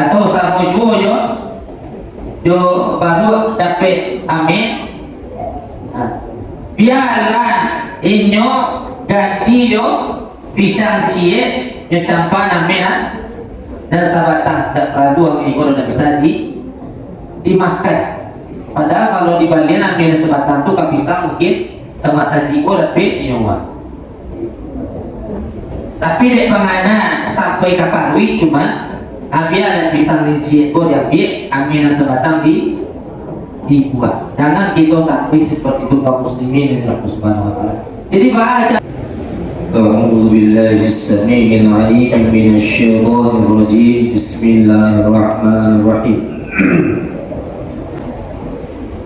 atau samojo yo baru dapat amin. Biarlah inyo ganti yo pisang cie yo campan amin dan sabatang dua ekor tidak bisa dimakan. Padahal kalau di Bali amin sabatang tu pisang mungkin sama saji ko dapat inyo. Tapi dek pengana sampai kapan cuma ambil dan pisang linci itu diambil, ambil sebatang dibuat. Jangan kita sampai seperti itu kaum muslimin yang Allah Subhanahu wa taala. Jadi baca A'udzu billahi as-sami'il 'alim minasy syaithanir rajim. Bismillahirrahmanirrahim.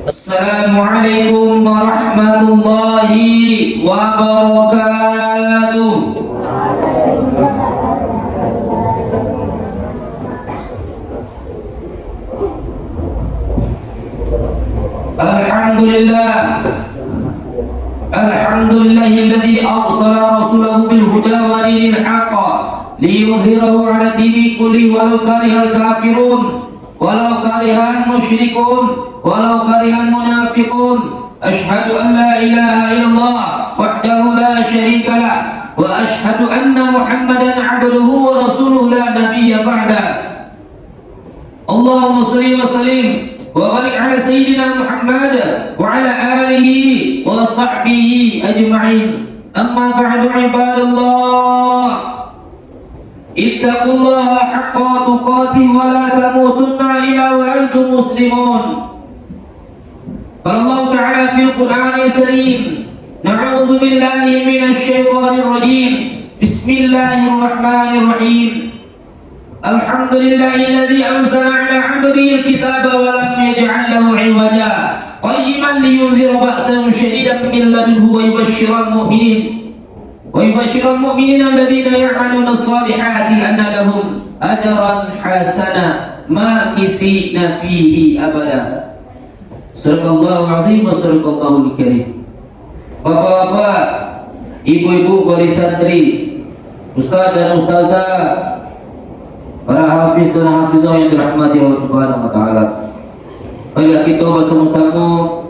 Assalamualaikum warahmatullahi wabarakatuh. Alhamdulillahilladzi arsala rasulahu bil huda wa dinil haqq liyudhhirahu 'ala dini kulli walau karihal kafirun walau karihal musyrikun walau karihal munafiqun. Asyhadu an la ilaha illallah wahdahu la syarika lah wa asyhadu anna Muhammadan 'abduhu wa rasuluhu la nabiyya ba'da. Allahumma shalli wa sallim وبارك على سيدنا محمد وعلى آله وصحبه أجمعين. أما بعد عباد الله اتقوا الله حق تقاته ولا تموتن إلا وأنتم مسلمون. قال الله تعالى في القرآن الكريم نعوذ بالله من الشيطان الرجيم بسم الله الرحمن الرحيم. الحمد لله الذي أنزل على عبده الكتاب ولم يجعل له عوجا قيما لينذر بأسا شديدا من لدنه ويبشر المؤمنين الذين يعملون الصالحات أن لهم أجرا حسنا ماكثين فيه أبدا. صدق الله العظيم وصدق الله الكريم. Bapak-bapak, ibu-ibu wali santri, ustaz dan ustazah, para hafiz dan hafizah yang dirahmati Allah Subhanahu wa taala. Marilah kita bersama-sama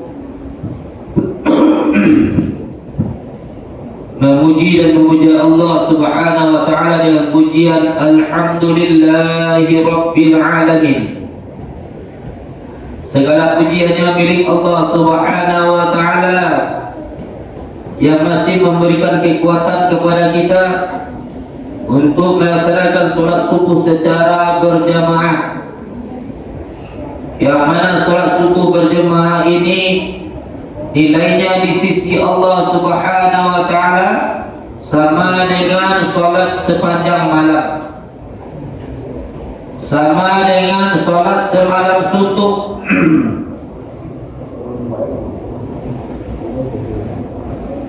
memuji dan memuja Allah Subhanahu wa taala dengan pujian alhamdulillahi rabbil alamin. Segala pujiannya milik Allah Subhanahu wa taala yang masih memberikan kekuatan kepada kita untuk melaksanakan sholat subuh secara berjamaah, yang mana sholat subuh berjamaah ini nilainya di sisi Allah Subhanahu wa taala sama dengan sholat sepanjang malam, sama dengan sholat semalam suntuk.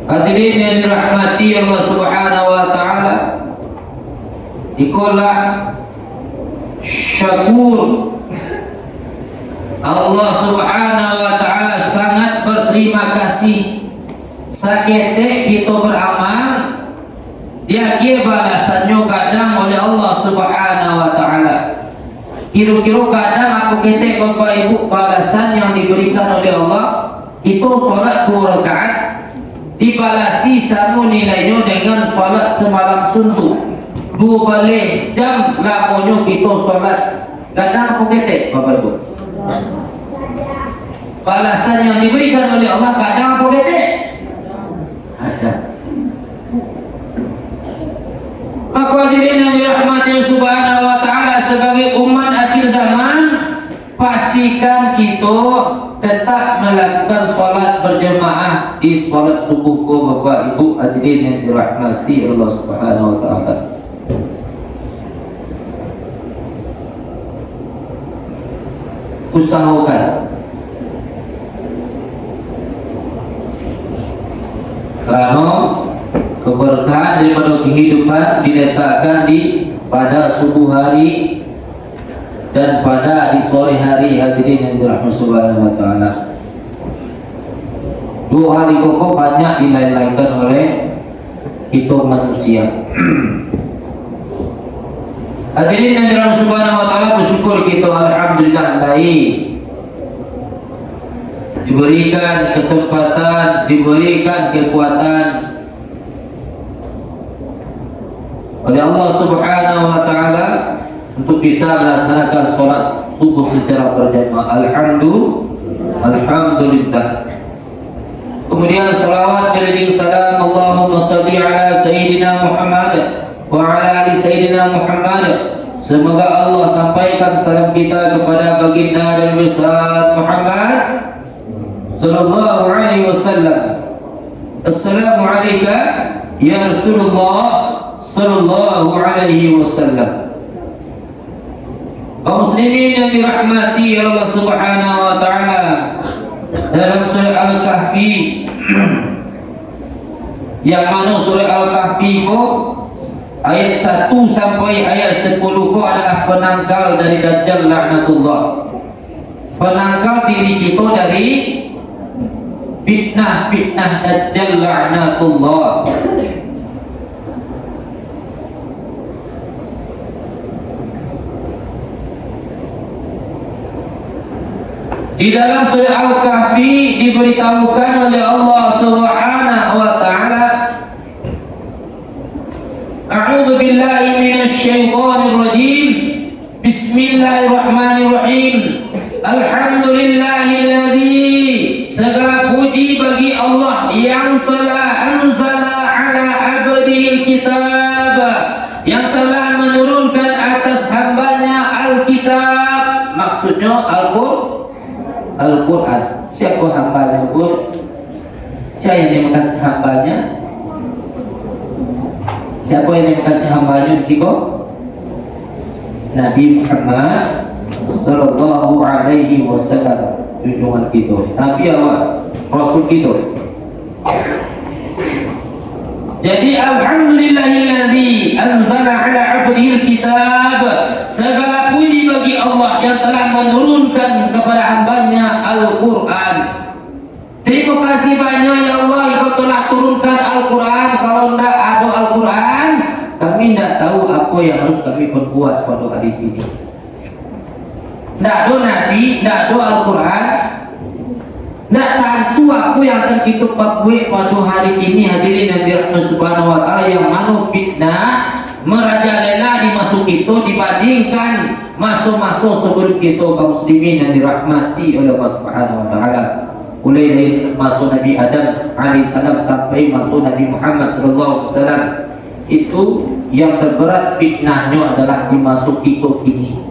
Hadirin yang dirahmati Allah Subhanahu wa taala, ikulah syakur Allah Subhanahu wa taala sangat berterima kasih sakete kita beramal dia balasannya kadang oleh Allah Subhanahu wa taala. Kira-kira kadang aku kita Bapak Ibu balasan yang diberikan oleh Allah itu sholat 2 rakaat dibalasi sama nilainya dengan sholat semalam suntuk 2 balik jam lakonyo kita sholat. Kadang apa kita Bapak Ibu balasan yang diberikan oleh Allah kadang apa kita ada. Maka hadirin yang dirahmati Subhanahu wa taala, sebagai umat akhir zaman pastikan kita tetap melakukan sholat berjamaah di sholat subuh Bapak Ibu hadirin yang dirahmati Allah Subhanahu wa taala. Usahakan karena keberkahan daripada kehidupan diletakkan pada subuh hari dan pada di sore hari hadirin yang dirahmati Subhanahu wa taala. 2 hari pokok banyak dilain-lainkan oleh kita manusia. Hadirin yang dirahmati Subhanahu wa taala, bersyukur kita alhamdulillah baik, diberikan kesempatan, diberikan kekuatan oleh Allah Subhanahu wa taala untuk bisa melaksanakan sholat subuh secara berjamaah. Alhamdulillah. Kemudian salawat beriring salam Allahumma salli ala Sayyidina Muhammad wa ala ali Sayyidina Muhammad. Semoga Allah sampaikan salam kita kepada baginda dan besar Muhammad sallallahu alaihi wasallam. Assalamu alayka ya Rasulullah sallallahu alaihi wasallam. Kaum muslimin yang dirahmati Allah Subhanahu wa taala, dalam surah Al-Kahfi yang mana surah Al-Kahfi ko ayat 1 sampai ayat 10 ko adalah penangkal dari Dajjal laknatullah, penangkal diri kita dari fitnah Dajjal laknatullah. Di dalam surah Al-Kahfi diberitahukan oleh Allah Subhanahu wa taala, A'udzu billahi minasy syaithanir rajim. Bismillahirrahmanirrahim. Alhamdulillahilladzi, segala puji bagi Allah yang telah anzala ala abdihil kitab, yang telah menurunkan atas hambanya Alkitab. Maksudnya Al-Quran. Siapa hambanya pun? Siapa yang dikasih hambanya? Siapa yang dikasih hambanya di sini? Nabi Muhammad sallallahu alaihi wasallam, junjungan kita, Nabi awal, Rasul kita. Jadi alhamdulillahilladzi anzala ala abdihil kitab, segala puji bagi Allah yang telah menurunkan kepada hambanya Al-Quran. Terima kasih banyak ya Allah, Engkau telah turunkan Al-Quran. Kalau tidak ada Al-Quran, kami tidak tahu apa yang harus kami perbuat pada hari ini. Tidak ada Nabi, tidak ada Al-Quran, tidak tentu apa yang akan kita perbuat pada hari ini. Hadirin yang dirahmati Subhanahu wa taala, yang mana fitnah merajalela di masa kita dibandingkan masa-masa sebelum kita kaum muslimin yang dirahmati oleh Allah Subhanahu wa taala. Mulai dari masa Nabi Adam alaihissalam sampai masa Nabi Muhammad sallallahu alaihi wasallam, itu yang terberat fitnahnya adalah di masa kita ini.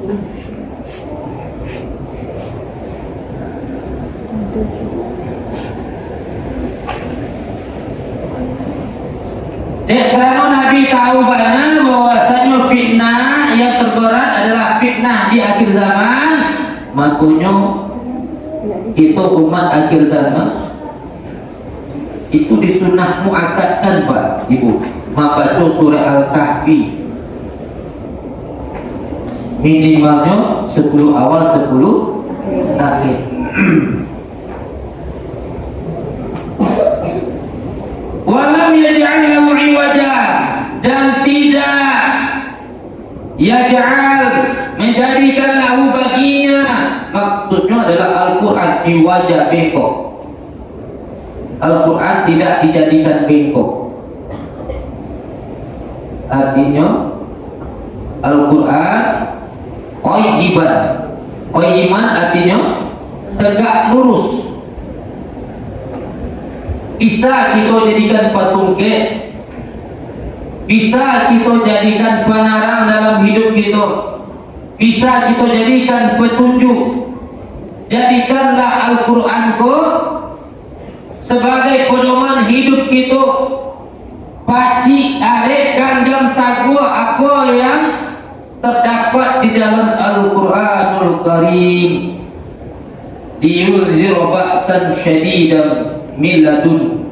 Karena Nabi tahu bahwasanya fitnah yang terberat adalah fitnah di akhir zaman, makanya itu umat akhir zaman itu disunah muakkadkan Pak Ibu membaca surah Al-Kahfi minimalnya 10 awal 10 akhir. Walam yaj'al lahu iwaja, dan tidak yaj'al menjadikan lahu baginya, maksudnya adalah Al-Quran iwaja bengkok. Al-Quran tidak dijadikan bengkok. Artinya Al-Quran qayyiman artinya tegak lurus. Bisa kita jadikan patung gate, bisa kita jadikan penerang dalam hidup kita, bisa kita jadikan petunjuk. Jadikanlah Al-Quranku sebagai pedoman hidup kita. Paci arek ganggam tagu apa yang terdapat di dalam Al-Quranul Karim. Liyunzira ba'san syadidan min ladun.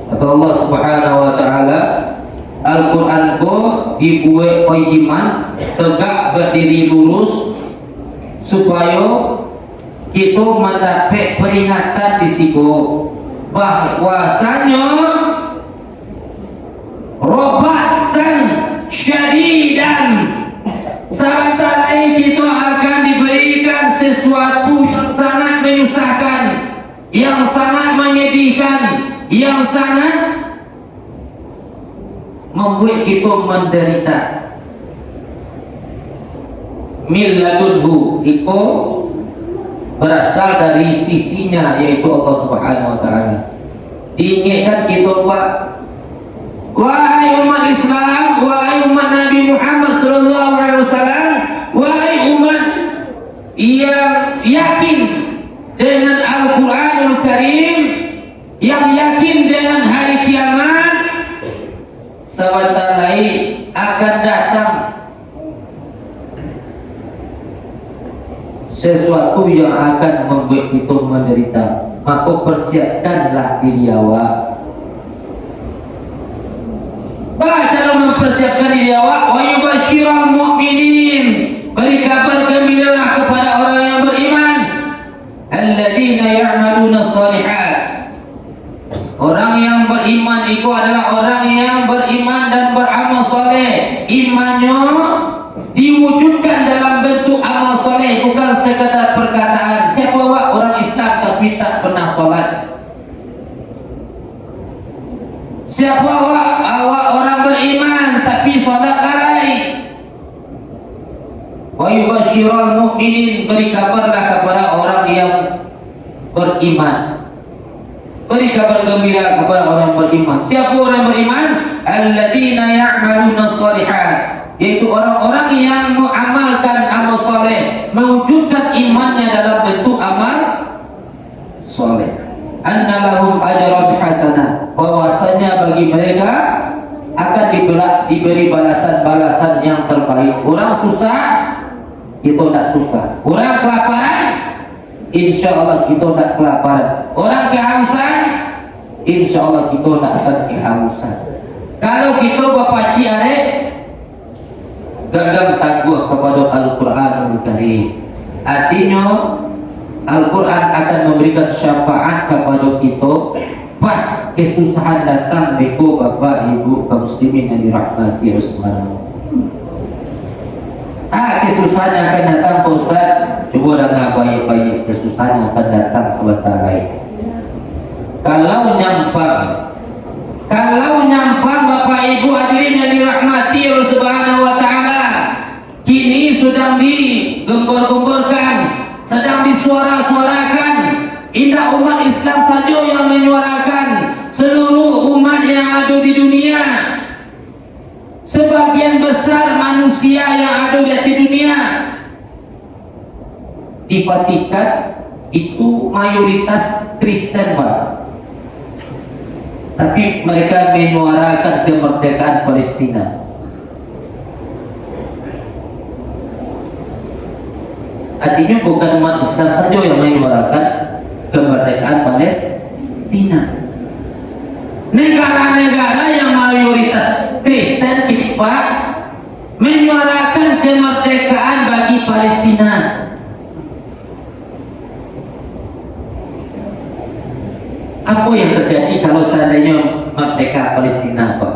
Kata Allah Subhanahu wa taala, Al-Quran ko dibuat qayyiman, tegak berdiri lurus, supaya kita mendapat peringatan di situ bahwasanya sebentar lagi kita akan diberikan sesuatu yang sangat menyusahkan, yang sangat menyedihkan, yang sangat membuat kita menderita. Min ladunhu itu berasal dari sisinya, yaitu Allah Subhanahu wa taala. Diingatkan kita, wahai umat Islam, wahai umat Nabi Muhammad sallallahu alaihi wasallam, wahai umat yang yakin dengan Al-Qur'anul Karim, yang yakin dengan hari kiamat, sebentar lagi akan datang sesuatu yang akan membuat kita menderita. Maka persiapkanlah diri awak. Bagaimana cara mempersiapkan diri awak? Wa yubasyiral mu'minin, beri kabar gembiralah kepada orang yang beriman, alladzina ya'maluna shalihat. Orang yang beriman itu adalah orang yang beriman dan beramal soleh. Imannya diwujudkan dalam bentuk amal soleh, bukan sekadar perkataan. Siapa awak? Orang Islam tapi tak pernah solat. Siapa awak? Awak orang beriman tapi solat lalai. Wa yubasyiral mu'minin, beri kabarlah kepada orang yang beriman, beri kabar gembira kepada orang yang beriman. Siapa orang beriman? Alladzina ya'maluna shalihat, yaitu orang-orang yang mengamalkan amal soleh, mewujudkan imannya dalam bentuk amal soleh. Anna lahum ajran hasanah, bahwasanya bagi mereka akan diberi balasan-balasan yang terbaik. Orang susah, kita tidak susah. Orang kelaparan, insya Allah kita tidak kelaparan. Orang kehausan, insya Allah kita tidak akan kehausan. Kalau kita bapaci arek gagal taguh kepada Al-Quranul Karim, artinya Al-Quran akan memberikan syafaat kepada kita pas kesusahan datang. Beko bapak ibu kaum muslimin yang dirahmati Allah Subhanahu. Kesusahan yang akan datang Pak Ustaz, coba dengar baik-baik. Kesusahan yang akan datang sebentar lagi. Kalau nyampang Bapak Ibu hadirin yang dirahmati Allah Subhanahu wa taala, kini sedang digembor-gemborkan, sedang disuara-suarakan. Indah umat Islam saja yang menyuarakan, seluruh umat yang ada di dunia, sebagian besar manusia yang ada di dunia. Di Vatikan itu mayoritas Kristen, Pak. Tapi mereka menyuarakan kemerdekaan Palestina. Artinya bukan umat Islam saja yang menyuarakan kemerdekaan Palestina. Negara-negara yang mayoritas Kristen Pak menyuarakan kemerdekaan bagi Palestina. Apa yang terjadi kalau seandainya merdeka Palestina, Pak?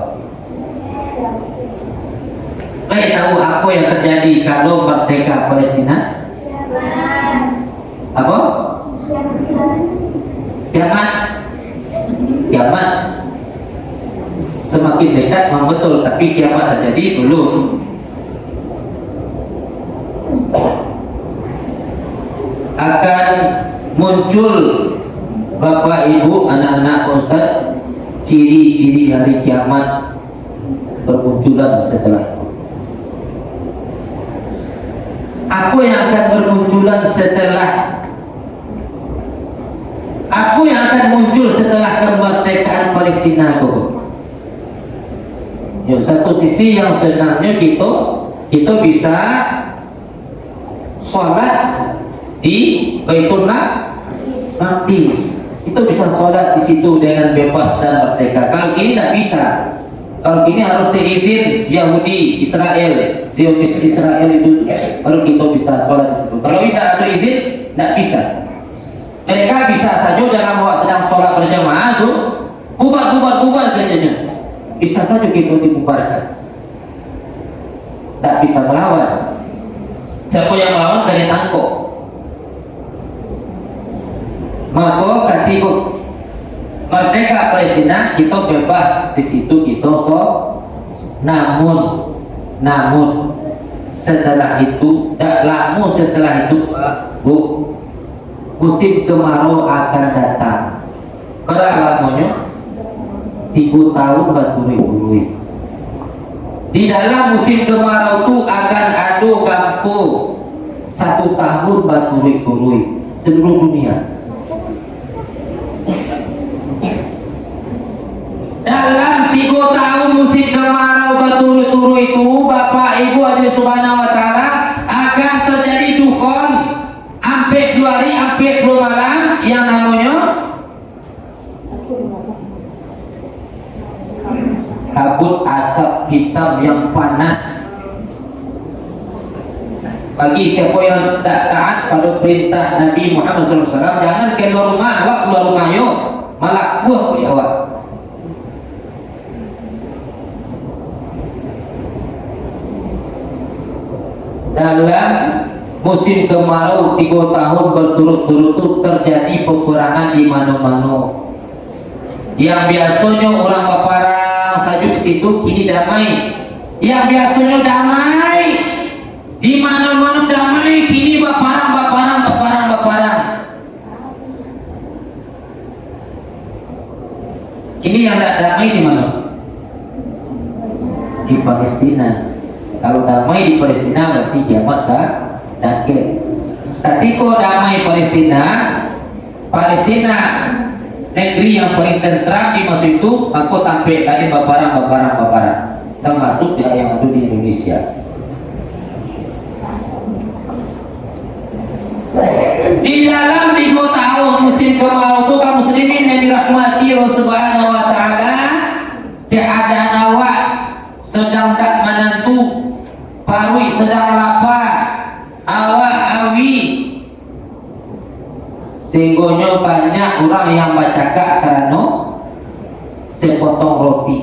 Tahu apa yang terjadi kalau merdeka Palestina? Apa? Kiamat. Kiamat semakin dekat memang betul, tapi kiamat terjadi belum. Akan muncul Bapak Ibu anak-anak Ustaz, ciri-ciri hari kiamat bermunculan setelah itu. Apa yang akan bermunculan setelah, apa yang akan muncul setelah kemerdekaan Palestina itu? Ya, satu sisi yang sebenarnya kita bisa sholat di Baitul Maqdis. Itu bisa sholat di situ dengan bebas dan merdeka. Kalau ini tidak bisa. Kalau ini harus seizin Yahudi Israel, Zionis Israel itu. Kalau kita bisa sholat di situ. Kalau tidak ada izin, tidak bisa. Mereka bisa saja dalam waktu sedang sholat berjamaah itu bubar saja. Bisa saja kita dibubarkan. Tak bisa melawan. Siapa yang melawan kalian tangkap. Maka ketika merdeka Palestina kita bebas di situ kita so. Namun setelah itu, tak lama setelah itu Bu, musim kemarau akan datang. Berapa lamanya? 3 tahun berturut-turut. Di dalam musim kemarau itu akan ada kampung 1 tahun berturut-turut seluruh dunia. Dalam 3 tahun musim kemarau berturut-turut itu, Bapak Ibu Allah Subhanahu wa taala akan terjadi dukhan hampir 2 hari, hampir 2 malam yang namanya kabut asap hitam yang panas. Bagi siapa yang tak taat pada perintah Nabi Muhammad SAW, jangan keluar rumah, awak keluar rumah yo, malah buah punya awak. Dalam musim kemarau 3 tahun berturut-turut terjadi peperangan di mana-mana. Yang biasanya orang berperang saja di situ kini damai. Yang biasanya damai di mana-mana damai kini berperang. Ini yang tidak damai di mana? Di Palestina. Kalau damai di Palestina berarti kiamat dah dekat. Ketika damai Palestina negeri yang paling tentram di masa itu, aku tampil lagi baparang, termasuk yang ada di Indonesia. Di dalam 3 tahun musim kemarau itu kaum muslimin yang dirahmati Allah Subhanahu wa taala, keadaan awak sedang tak menentu, parui sedang lapar, awak awi, sehingga banyak orang yang bercakap kerana sepotong roti.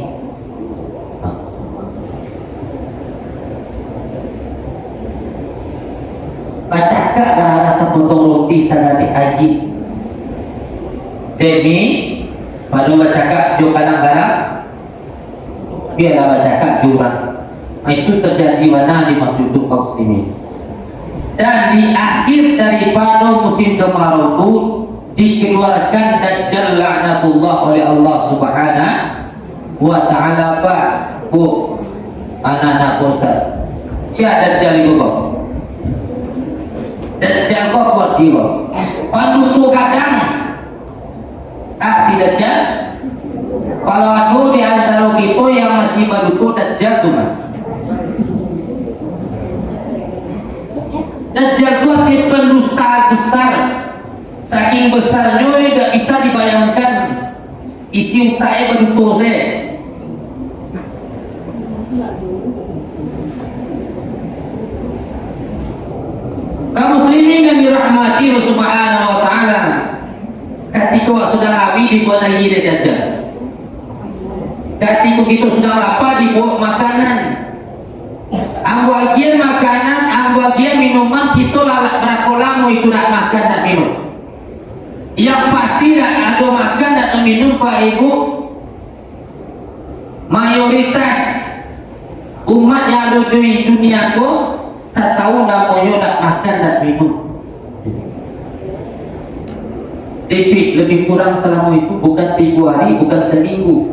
Bercakap kerana sepotong roti sangat dihaji. Demi pada bercakap jo kadang-kadang biarlah bercakap jurang. Itu terjadi mana di masa hidup kaum muslimin. Dan di akhir daripada musim kemarau itu dikeluarkan Dajjal laknatullah oleh Allah Subhanahu wa taala. Pak Bu, anak-anak Ustaz, siapa Dajjal itu kok? Dajjal kok buat dia panutu kadang tidak Dajjal. Kalau ada di antara kita yang masih berduka Dajjal tu kan, Dajjal itu arti pendusta besar. Saking besarnya tidak bisa dibayangkan isi utaknya berdusta. Kaum muslimin yang dirahmati Allah Subhanahu wa taala, ketika sudah habis dibuat lagi Dajjal. Ketika kita sudah lapar dibuat makanan. Ambagian makanan, ambagian minuman, kita lalak berapa lama itu nak makan dan minum. Yang pasti nak ada makan dan minum Pak Ibu. Mayoritas umat yang ada di dunia itu setahun namanya nak makan dan minum. Tapi lebih kurang selama itu bukan 3 hari, bukan seminggu,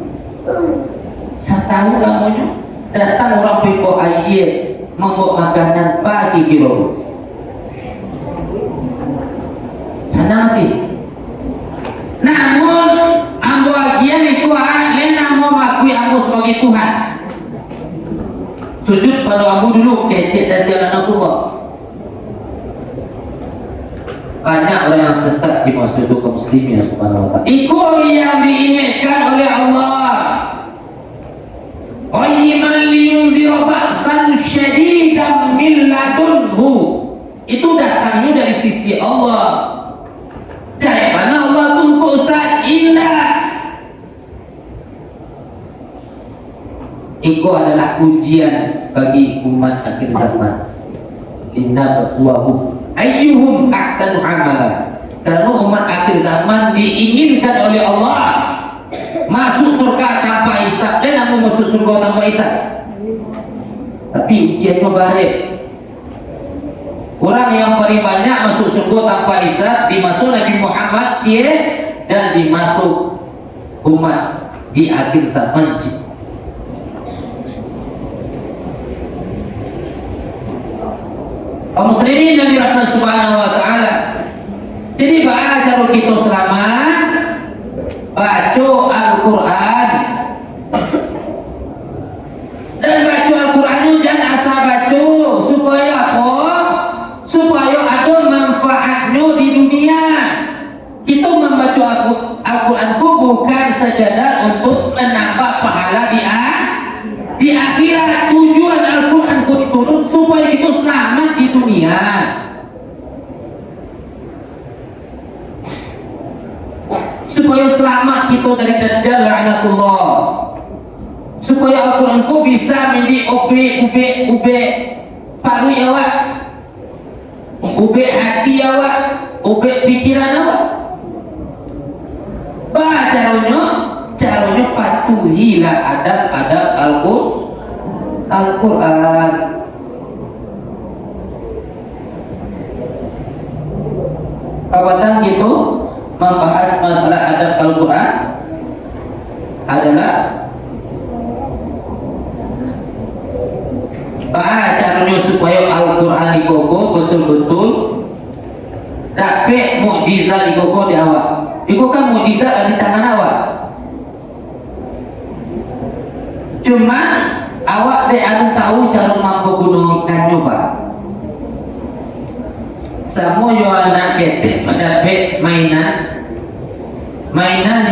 setahun namanya. Datang orang pembawa air membawa makanan pagi kilo sana mati. Namun ambo agian itu lena mau mengakui ambo sebagai Tuhan, sujud pada ambo dulu kecil dan jalan Allah. Banyak orang yang sesat di masa hidup kaum muslimin subhanahu wa ta'ala. Itu yang diingatkan oleh Allah, qayyiman liyundhira ba'san syadidan min ladunhu. Itu datangnya dari sisi Allah. Dari mana Allah tunggu Ustaz? Indah. Itu adalah ujian bagi umat akhir zaman. linabluwahum ayyuhum ahsanu amala. Karena umat akhir zaman diinginkan oleh Allah masuk surga tanpa hisab, dan namun masuk surga tanpa hisab. Tapi ujiannya baik. Orang yang paling banyak masuk surga tanpa hisab dimasuk Nabi Muhammad dan dimasuk umat di akhir zaman. Kaum muslimin yang dirahmati Subhanahu wa taala. Jadi cara kita selamat baca Al-Qur'an. Dan baca Al-Qur'an itu jangan asal baca, supaya apa? Supaya ada manfaatnya di dunia. Kita membaca Al-Qur'an itu bukan sekadar untuk menambah pahala di akhirat. Tujuan Al-Qur'an itu diturun supaya kita selamat di dunia. Supaya selamat kita dari dajjal la'natullah. Supaya Al-Qur'an ku bisa menjadi ube paru awak, ube hati awak, ube pikiran awak. Caranya patuhilah adab-adab Al-Qur'an. Kapan gitu membahas masalah adab Al-Qur'an adalah caranya supaya Al-Qur'an dikogo betul-betul tapi mukjizat dikogo di awak. Itu kan mukjizat ada di tangan awak. Cuma awak ada tahu cara menggunakannya, Pak. Semua yo anak ketek mendapat mainan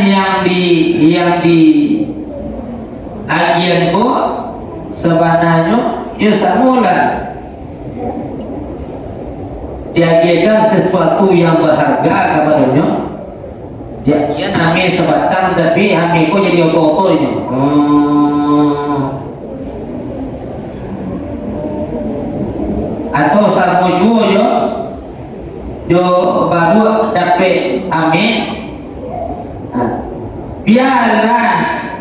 yang di agian ko sebenarnya yo semula diagiakan sesuatu yang berharga kabarnya. Dia namanya sebatang tapi ambil ko jadi oto-oto ini. Atau sarmojo yo baru dapat amin. Biarlah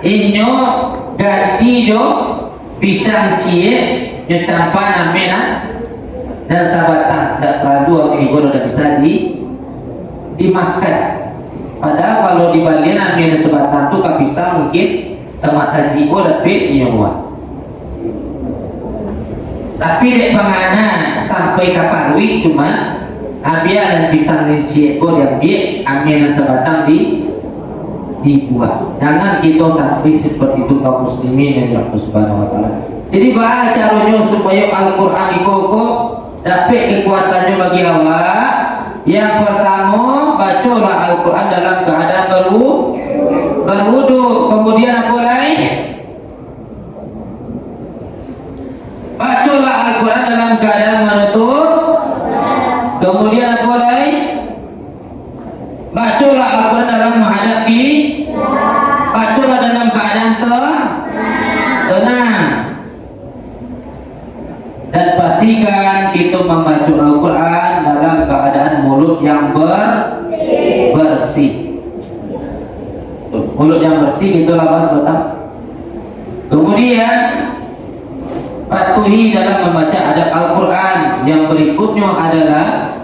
inyo ganti yo pisang cie yo campan amin dan sabatan tak lalu amin ko udah bisa dimakan. Padahal kalau di Bali amin sabatan tu tak bisa mungkin sama saji ko dapat inyo buat. Tapi dek pengana sampai kaparui cuma abia dan pisang linci ekor diambil, ambil dan sebatang dibuat. Jangan kita sampai seperti itu kaum muslimin yang dirahmati Subhanahu wa taala. Jadi caranya supaya Al-Qur'an dikoko dapat kekuatannya bagi awak. Yang pertama, bacalah Al-Qur'an dalam keadaan berwudu. Kemudian apa lagi? Bacalah Al-Qur'an dalam keadaan menutup. Kemudian apa lagi? Bacalah Al-Qur'an dalam menghadapi. Bacalah dalam keadaan tenang. Dan pastikan kita membaca Al-Qur'an dalam keadaan mulut yang bersih. Mulut yang bersih itu lapas betul. Kemudian patuhi dalam membaca adab Al-Qur'an. Yang berikutnya adalah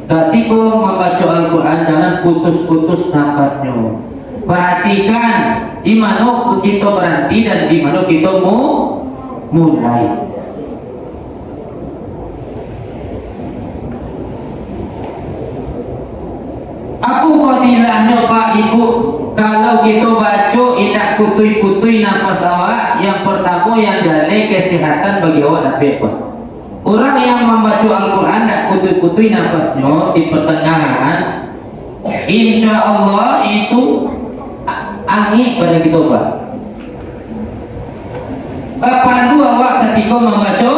ketika membaca Al-Qur'an jangan putus-putus nafasnya. Perhatikan di mana kita berhenti dan di mana kita mulai. Apa fadilahnya Pak Ibu kalau kita baca tidak putui-putui nafas awak? Yang pertama yang jalai kesehatan bagi awak dapat Pak. Orang yang membaca Al-Qur'an tidak putui-putui nafasnya di pertengahan, insya Allah itu angin pada kita Pak. Pandu awak ketika membaca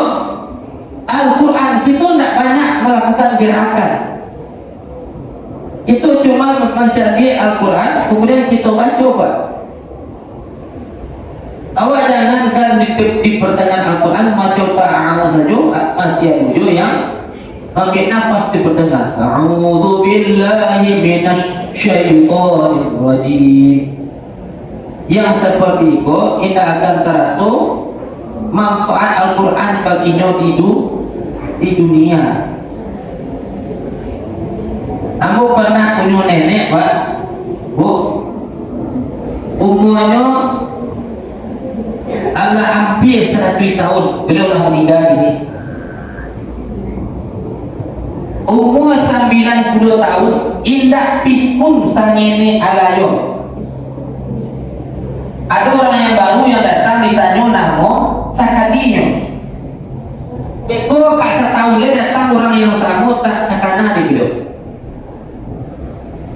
Al-Qur'an kita tidak banyak melakukan gerakan. Itu cuma mencari Al-Qur'an kemudian kita baca Pak. Awak jangankan di pertengahan Al-Qur'an baca ta'awuz saja masih ada yang ambil nafas di pertengahan. A'udzu billahi minasy syaithanir rajim. Yang seperti itu tidak akan terasa manfaat Al-Quran baginya di dunia. Kamu pernah punya nenek, Pak? Bu, umurnya Allah hampir 100 tahun, beliau telah meninggal ini. Umur 90 tahun, indah pipun sangene alayo. Ada orang yang baru yang datang ditanya nama sakadinya. Beko kak setahun dia datang orang yang sama tak takana di beliau.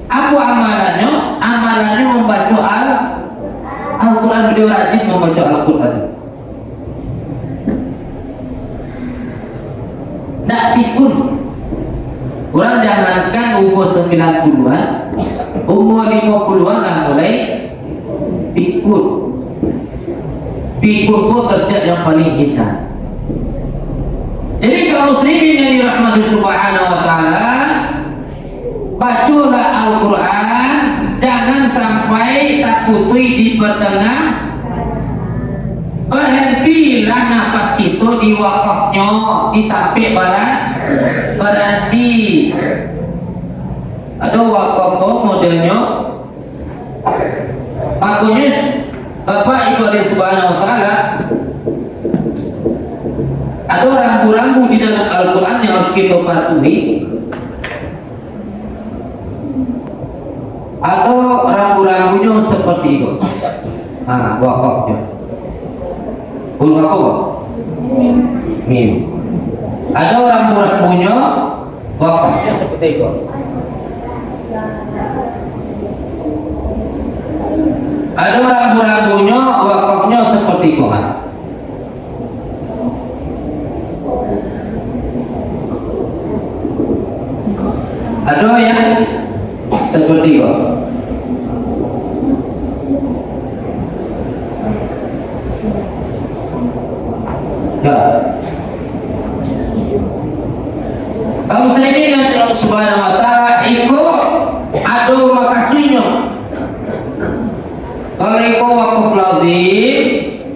Apa amalannya? Amalannya membaca Al-Quran, beliau rajin membaca Al-Quran. Tak pikun. Orang jangankan umur 90-an, umur 50-an dah mulai pikun. Pikun itu derajat yang paling hina. Jadi kaum muslimin yang dirahmati Subhanahu wa taala, bacalah Al-Quran, jangan sampai tak putih di pertengah. Berhentilah nafas kita di wakafnya, ditampik berhenti. Ada wakaf modelnya, makanya Bapak Ibu Allah Subhanahu wa taala, ada rambu-rambu di dalam Al-Quran yang harus kita patuhi. Ada rambu-rambunya seperti itu. Nah, wakafnya. Huruf apa? Mim. Ada rambu-rambunya, wakafnya seperti itu. Ada rambu-rambunya, wakafnya seperti itu. Ada yang seperti itu. Ya. Kamu sendiri dengan Allah Subhanahu wa taala itu ada makasihnya. Kalau itu wakaf lazim,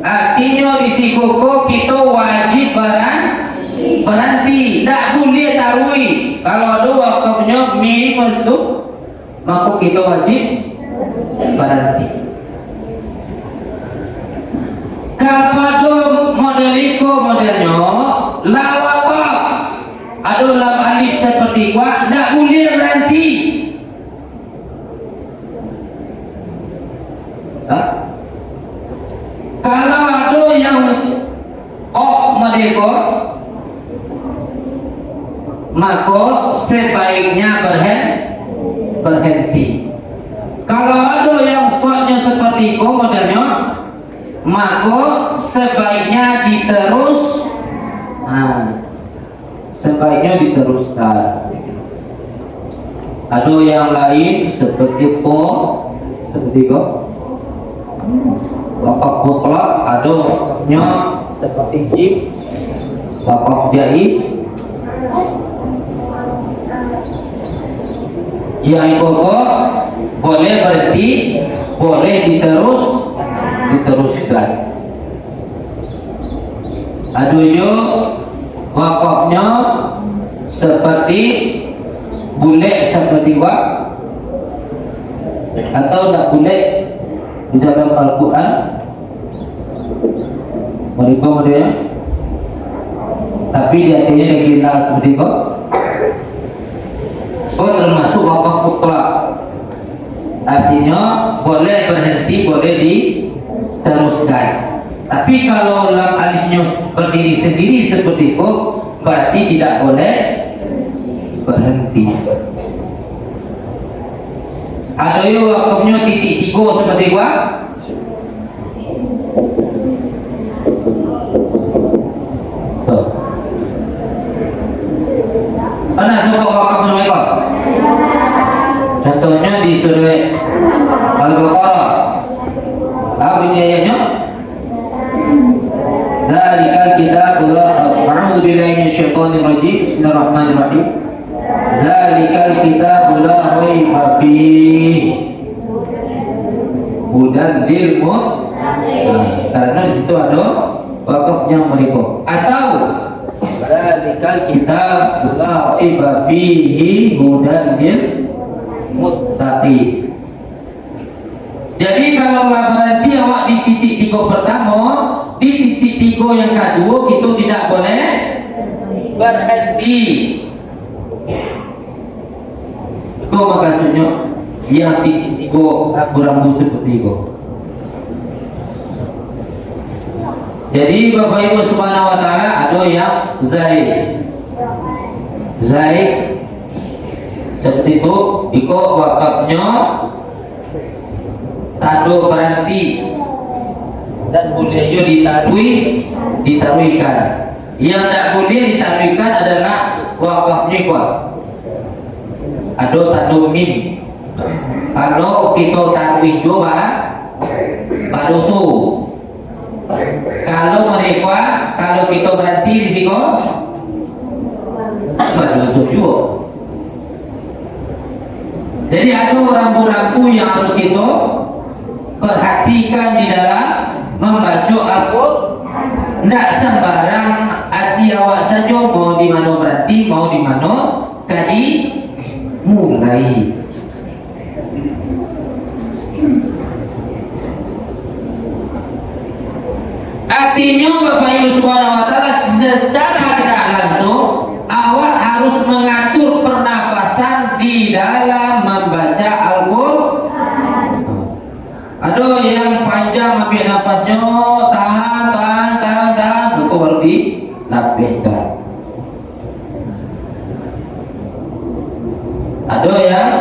artinya di sikuko kita wajib berhenti, tak boleh tarui. Kalau ada wakafnya mim untuk, maka kita wajib berhenti. Kalau ada modelnya la wakaf, ada lam alif seperti wa, tak boleh berhenti. Kalau ada yang off model, maka sebaiknya berhenti. Kalau ada yang shotnya seperti itu modelnya, maka sebaiknya diteruskan. Ada yang lain seperti seperti itu. Wakaf mutlak, ada wakafnya seperti jib, wakaf jaib. Yang pokok boleh berhenti, boleh diteruskan. Ada juga wakafnya seperti boleh seperti wak, atau tak boleh di dalam Al-Quran. Mereka modelnya, tapi di atasnya yang kita seperti itu. Termasuk wakaf mutlak, artinya boleh berhenti, boleh diteruskan. Tapi kalau lam alifnya berdiri sendiri seperti itu, berarti tidak boleh berhenti. Ada yang wakafnya titik tiga seperti itu. Mana coba wakaf mereka? Contohnya di surah Al-Baqarah. Apa bunyi ayatnya? Dzalikal kitabul la A'udzubillahi minasyaitonir rajim. Bismillahirrahmanirrahim. Zalikal kitabu la raiba fihi hudan lil muttaqin. Karena di situ ada wakafnya meribu. Atau zalikal kitabu la raiba fihi hudan lil muttaqin. Jadi kalau berarti awak di titik tiga pertama, di titik tiga yang kedua kita tidak boleh berhenti. Itu maksudnya yang titik tiga berambu seperti itu. Jadi Bapak Ibu Subhanahu wa taala ada yang zaid seperti itu, ikut wakafnya tado berhenti dan boleh ditaruhkan. Yang tak boleh ditaruhkan adalah wakafnya kuat. Ada tado min. Kalau kita taruh juga badoso. Kalau mereka, kalau kita berhenti di situ badoso juga. Jadi ada rambu-rambu yang harus kita perhatikan di dalam membaca Al-Quran. Tidak sembarang hati awak saja mau di mana berhenti, mau di mana tadi mulai. Artinya Bapak Ibu Subhanahu wa taala secara tidak langsung awak harus mengatur pernafasan di dalam membaca Al-Quran. Ada yang panjang ambil nafasnya, tahan, itu baru dilapihkan. Ada yang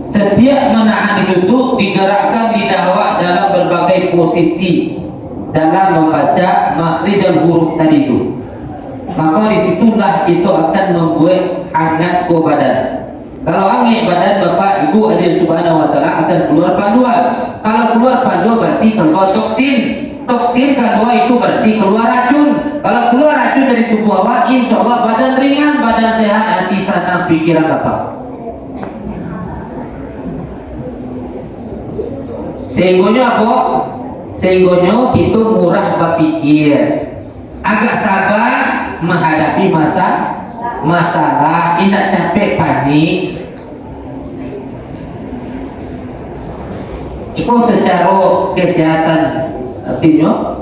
setiap menahan itu digerakkan lidah awak dalam berbagai posisi dalam membaca makhrij dan huruf tadi itu. Maka disitulah itu akan membuat hangat ke badan. Kalau hangat badan Bapak Ibu Allah Subhanahu wa taala akan keluar panduan. Kalau keluar panduan berarti keluar toksin. Toksin kedua itu berarti keluar racun. Kalau keluar racun dari tubuh awak, insya Allah badan ringan, badan sehat, hati senang, pikiran Bapak. Sehingga apa? Sehingga kita murah berpikir, agak sabar menghadapi masalah, tidak capek panik. Itu secara kesehatan artinya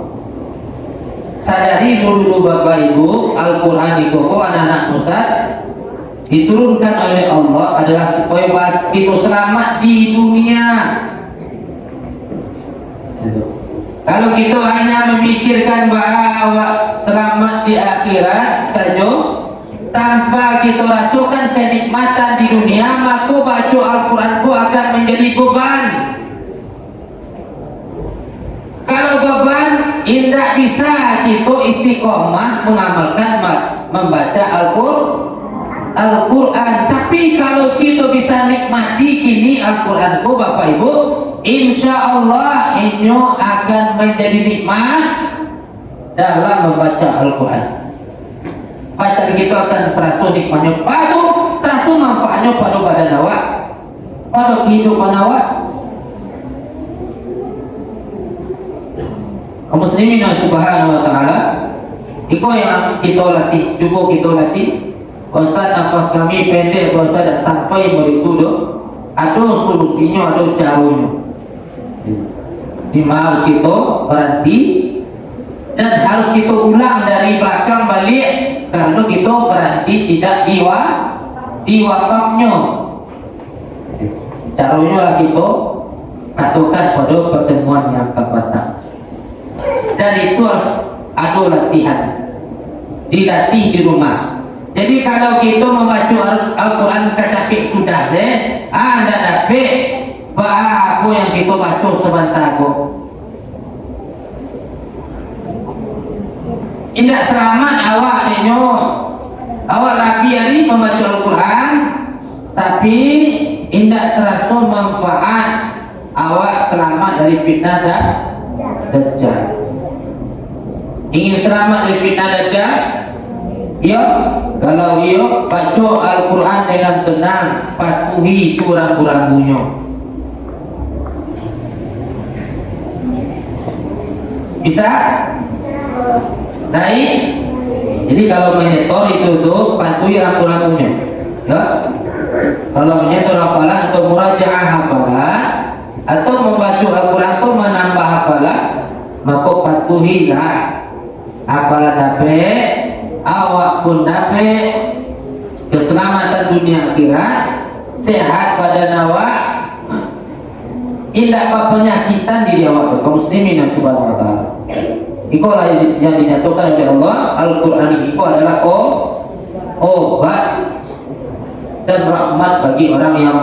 sadari dulu Bapak Ibu, Al-Quran itu anak-anak Ustaz diturunkan oleh Allah adalah supaya kita selamat di dunia. Kalau kita hanya memikirkan bahwa selamat di akhirat saja tanpa kita rasakan kenikmatan di dunia, maka baca Al-Quran itu akan menjadi beban. Kalau beban, tidak bisa kita istiqomah mengamalkan membaca Al-Quran. Tapi kalau kita bisa nikmati kini Al-Quran itu Bapak Ibu, insya Allah ini akan menjadi nikmat dalam membaca Al-Quran. Bacaan kita akan terasa nikmatnya, terasa manfaatnya pada badan awak, pada kehidupan awak. Kaum muslimin subhanahu wa ta'ala, itu yang kita latih, cuba kita latih. Ustaz, nafas kami pendek, Ustaz tak sampai begitu doh. Ada solusinya, ada caranya. Lima harus kita berhenti dan harus kita ulang dari belakang balik. Karena kita berhenti tidak diwakafnya. Caranya lah kita patuhkan pada pertemuan yang akan datang. Dan itu ada latihan, dilatih di rumah. Jadi kalau kita membaca Al-Quran kecapik sudah anda dapat apa yang kita baca sebentar kok. Indah selamat awak denyo, awak lagi hari membaca Al-Quran, tapi indah terasa manfaat awak selamat dari fitnah dan dajjal. Ingin selamat dari fitnah dajjal, Ya, kalau iyo baca Al-Quran dengan tenang, patuhi itu rambu-rambunya. Bisa? Baik. Jadi kalau menyetor itu tuh patuhi rambu-rambunya. Ya. Kalau menyetor hafalan atau murajaah hafalan atau membaca Al-Quran atau menambah hafalan, maka patuhilah hafalan dapat, awak pun dapat keselamatan dunia akhirat, sehat badan awak, tidak apa penyakitan diri awak kaum muslimin subhanahu wa ta'ala. Itulah yang dinyatakan oleh Allah. Al-Quran itu adalah obat dan rahmat bagi orang yang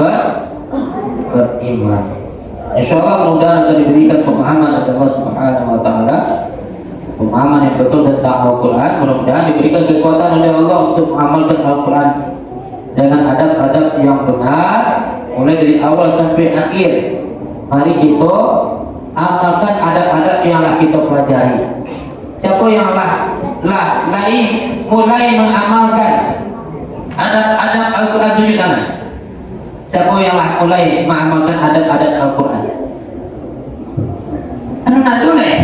beriman. Insyaallah mudah-mudahan akan diberikan pemahaman oleh Allah Subhanahu wa taala, pemahaman yang betul tentang Al-Quran. Mudah-mudahan diberikan kekuatan oleh Allah untuk mengamalkan Al-Quran dengan adab-adab yang benar mulai dari awal sampai akhir. Mari kita amalkan adab-adab yang lah kita pelajari. Siapa yang lain mulai mengamalkan adab-adab Al-Quran, tunjuk tangan. Siapa yang mulai mengamalkan adab-adab Al-Quran? Anu nak boleh?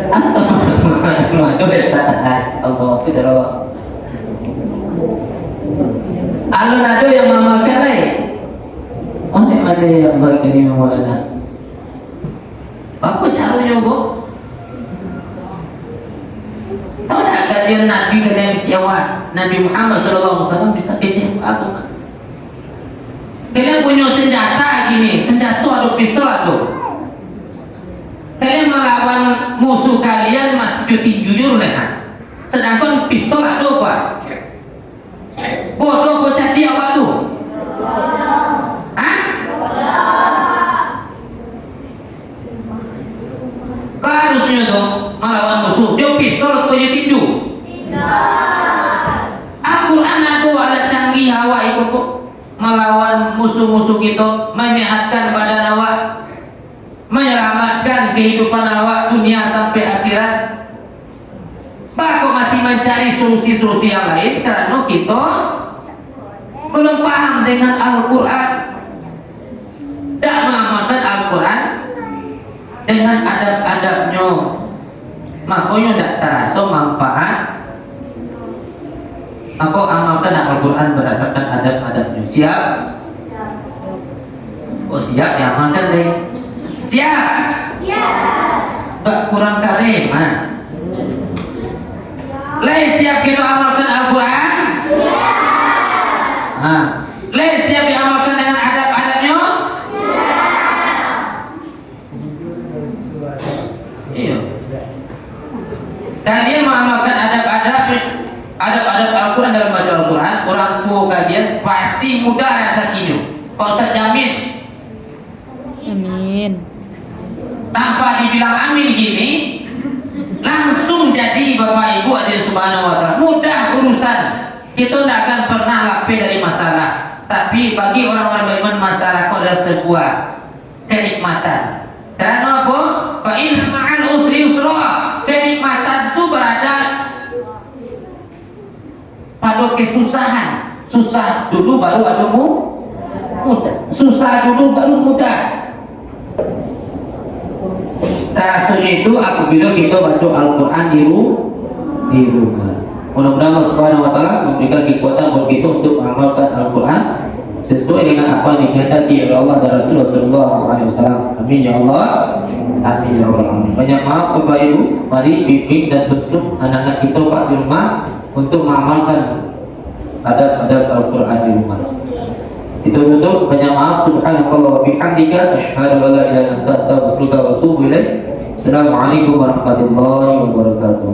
Astagfirullah. Alun ada yang mengamalkan lain. Oh, ni ada yang berkini Maulana. Apa caranya kok? Tahu tak kalian Nabi kalian kecewa? Nabi Muhammad SAW bisa kecewa aku. Kalian punya senjata gini, senjata atau pistol atau? Kalian melawan musuh kalian masih ketinjunya ulehan. Sedangkan pistol ada apa? Bodoh bocah dia waktu. Hah? Harusnya dong melawan musuh. Dia pistol punya tinju. Al-Quran aku ada canggih hawa itu kok. Melawan musuh-musuh kita, menyehatkan badan awak, menyelamatkan kehidupan awak dunia sampai akhirat. Pak kok masih mencari solusi-solusi yang lain karena kita belum paham dengan Al-Quran, tidak mengamalkan Al-Quran dengan adab-adabnya, makanya tidak terasa manfaat. Maka amalkan Al-Quran berdasarkan adab-adabnya. Siap? Oh siap, ya amalkan deh. Siap? Gak kurang kareman. Siap kita amalkan Al-Quran? Siap diamalkan dengan adab-adabnya? Iya. Kalian mengamalkan adab-adab Al-Quran dalam baca Al-Quran, orang tua kalian pasti mudah rezekinya. Pak Ustaz jamin. Amin. Tanpa dibilang amin gini, langsung jadi Bapak Ibu hadirin subhanahu wa ta'ala. Mudah urusan. Kita tidak akan pernah lepas dari masalah. Tapi bagi orang-orang beriman, masalah itu adalah sebuah kenikmatan. Karena apa? Fa inna ma'al usri yusra. Kenikmatan itu berada pada kesusahan. Susah dulu baru ada mudah. Susah dulu baru mudah. Rasanya itu apabila kita baca Al-Quran di rumah. Mudah-mudahan Allah Subhanahu wa ta'ala memberikan kekuatan bagi kita untuk mengamalkan Al-Quran sesuai dengan apa yang dikehendaki oleh Allah dan Rasulullah sallallahu alaihi wasallam. Amin ya Allah. Amin ya Allah. Banyak maaf Bapak Ibu, mari bimbing dan tuntut anak-anak kita Pak di rumah untuk mengamalkan adab-adab Al-Quran di rumah. Itu untuk banyak maaf. Subhanakallah wa bihamdika asyhadu an la ilaha illa anta astaghfiruka wa atubu ilaik. Assalamualaikum warahmatullahi wabarakatuh.